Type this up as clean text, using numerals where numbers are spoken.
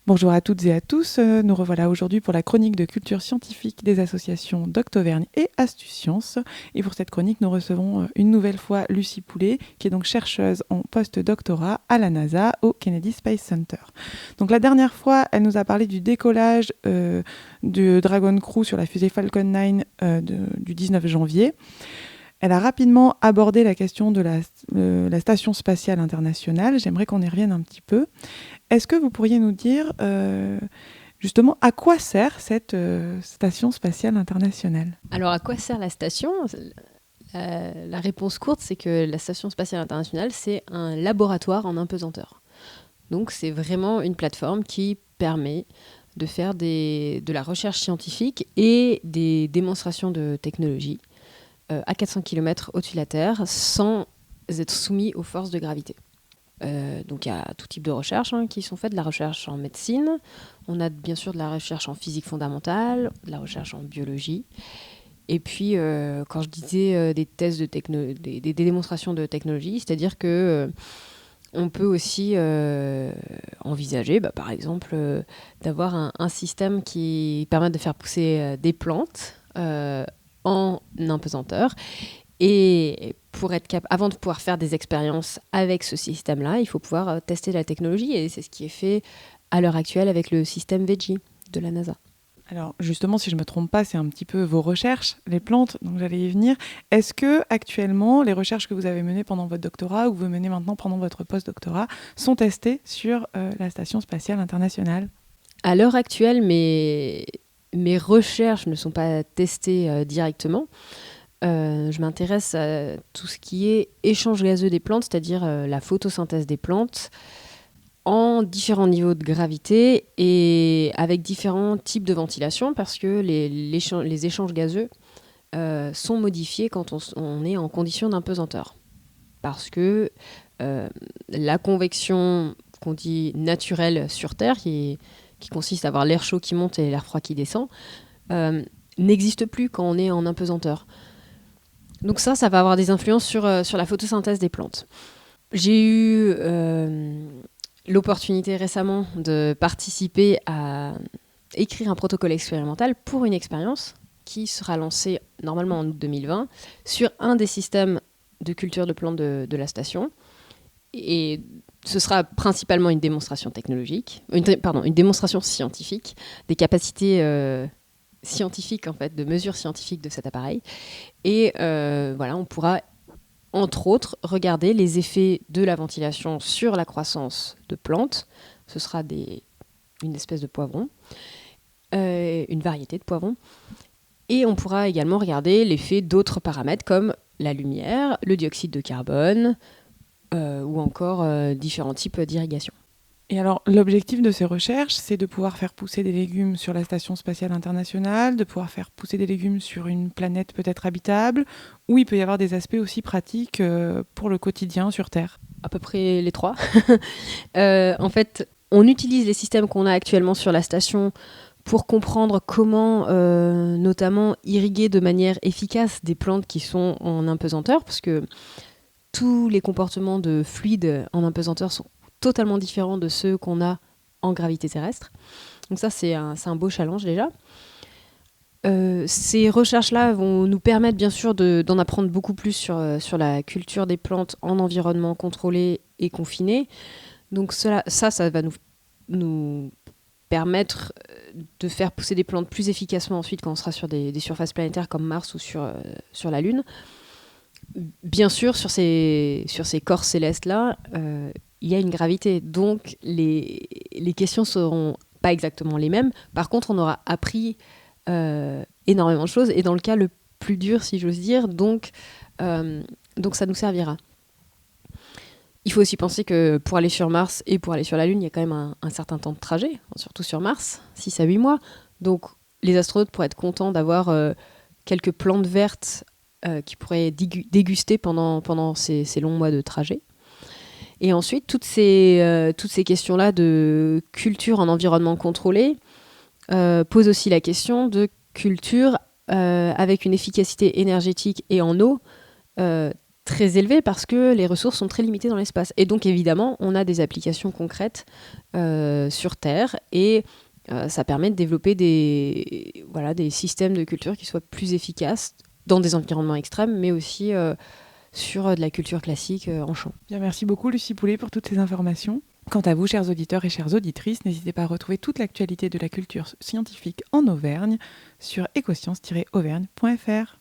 Bonjour à toutes et à tous, nous revoilà aujourd'hui pour la chronique de culture scientifique des associations d'Octovergne et Astucience. Et pour cette chronique, nous recevons une nouvelle fois Lucie Poulet, qui est donc chercheuse en post-doctorat à la NASA au Kennedy Space Center. Donc la dernière fois, elle nous a parlé du décollage du Dragon Crew sur la fusée Falcon 9 du 19 janvier. Elle a rapidement abordé la question de la Station spatiale internationale. J'aimerais qu'on y revienne un petit peu. Est-ce que vous pourriez nous dire justement à quoi sert cette Station spatiale internationale ? Alors à quoi sert la station ? La réponse courte, c'est que la Station spatiale internationale, c'est un laboratoire en apesanteur. Donc c'est vraiment une plateforme qui permet de faire de la recherche scientifique et des démonstrations de technologie à 400 km au-dessus de la Terre sans être soumis aux forces de gravité. Donc il y a tout type de recherches qui sont faites, de la recherche en médecine, on a bien sûr de la recherche en physique fondamentale, de la recherche en biologie, et puis quand je disais des tests des démonstrations de technologie, c'est-à-dire que on peut aussi envisager, par exemple, d'avoir un système qui permet de faire pousser des plantes en apesanteur. Et avant de pouvoir faire des expériences avec ce système-là, il faut pouvoir tester la technologie. Et c'est ce qui est fait à l'heure actuelle avec le système Veggie de la NASA. Alors justement, si je ne me trompe pas, c'est un petit peu vos recherches, les plantes, donc j'allais y venir. Est-ce que actuellement, les recherches que vous avez menées pendant votre doctorat ou que vous menez maintenant pendant votre post-doctorat sont testées sur la Station spatiale internationale ? À l'heure actuelle, mes recherches ne sont pas testées directement. Je m'intéresse à tout ce qui est échange gazeux des plantes, c'est-à-dire la photosynthèse des plantes en différents niveaux de gravité et avec différents types de ventilation parce que les échanges gazeux sont modifiés quand on est en condition d'apesanteur. Parce que la convection qu'on dit naturelle sur Terre, qui consiste à avoir l'air chaud qui monte et l'air froid qui descend, n'existe plus quand on est en apesanteur. Donc ça va avoir des influences sur la photosynthèse des plantes. J'ai eu l'opportunité récemment de participer à écrire un protocole expérimental pour une expérience qui sera lancée normalement en août 2020 sur un des systèmes de culture de plantes de la station. Et ce sera principalement une démonstration une démonstration scientifique des capacités scientifiques, en fait, de mesures scientifiques de cet appareil. Et on pourra, entre autres, regarder les effets de la ventilation sur la croissance de plantes. Ce sera une espèce de poivron, une variété de poivrons. Et on pourra également regarder l'effet d'autres paramètres comme la lumière, le dioxyde de carbone ou encore différents types d'irrigation. Et alors, l'objectif de ces recherches, c'est de pouvoir faire pousser des légumes sur la Station spatiale internationale, de pouvoir faire pousser des légumes sur une planète peut-être habitable, où il peut y avoir des aspects aussi pratiques pour le quotidien sur Terre. À peu près les trois. En fait, on utilise les systèmes qu'on a actuellement sur la station pour comprendre comment, notamment, irriguer de manière efficace des plantes qui sont en apesanteur, parce que tous les comportements de fluides en apesanteur sont totalement différents de ceux qu'on a en gravité terrestre. Donc ça, c'est un beau challenge déjà. Ces recherches-là vont nous permettre bien sûr d'en apprendre beaucoup plus sur la culture des plantes en environnement contrôlé et confiné. Donc ça va nous permettre de faire pousser des plantes plus efficacement ensuite quand on sera sur des surfaces planétaires comme Mars ou sur la Lune. Bien sûr, sur ces corps célestes-là, il y a une gravité, donc les questions ne seront pas exactement les mêmes. Par contre, on aura appris énormément de choses, et dans le cas le plus dur, si j'ose dire, donc ça nous servira. Il faut aussi penser que pour aller sur Mars et pour aller sur la Lune, il y a quand même un certain temps de trajet, surtout sur Mars, 6 à 8 mois. Donc les astronautes pourraient être contents d'avoir quelques plantes vertes qui pourraient déguster pendant ces longs mois de trajet. Et ensuite, toutes ces questions-là de culture en environnement contrôlé posent aussi la question de culture avec une efficacité énergétique et en eau très élevé parce que les ressources sont très limitées dans l'espace. Et donc évidemment, on a des applications concrètes sur Terre et ça permet de développer des systèmes de culture qui soient plus efficaces dans des environnements extrêmes, mais aussi sur de la culture classique en champ. Bien, merci beaucoup Lucie Poulet pour toutes ces informations. Quant à vous, chers auditeurs et chères auditrices, n'hésitez pas à retrouver toute l'actualité de la culture scientifique en Auvergne sur ecosciences-auvergne.fr.